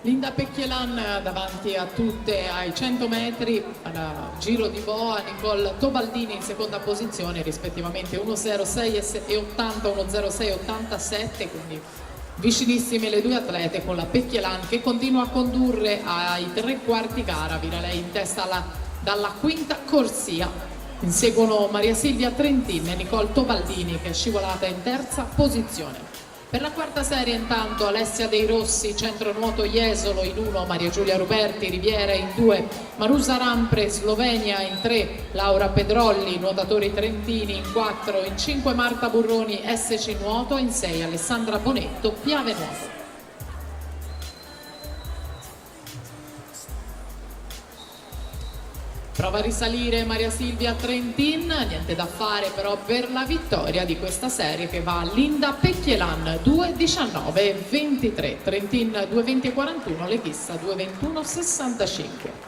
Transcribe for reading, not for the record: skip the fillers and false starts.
Linda Pecchielan davanti a tutte ai 100 metri, al giro di boa, Nicole Tobaldini in seconda posizione, rispettivamente 1.06 e 80, 1.06 e 87, quindi vicinissime le due atlete, con la Pecchielan che continua a condurre ai 3/4 gara, vira lei in testa dalla quinta corsia. Inseguono Maria Silvia Trentin e Nicole Tobaldini, che è scivolata in terza posizione. Per la quarta serie intanto Alessia Dei Rossi, centro nuoto Jesolo in 1, Maria Giulia Ruberti, Riviera in 2, Marusa Rampre, Slovenia in 3, Laura Pedrolli, nuotatori trentini in 4, in 5 Marta Burroni, SC Nuoto, in 6 Alessandra Bonetto, Piave Nuoto. Prova a risalire Maria Silvia Trentin, niente da fare però per la vittoria di questa serie, che va a Linda Pecchielan 2.19.23, Trentin 2.20.41, Lechissa 2.21.65.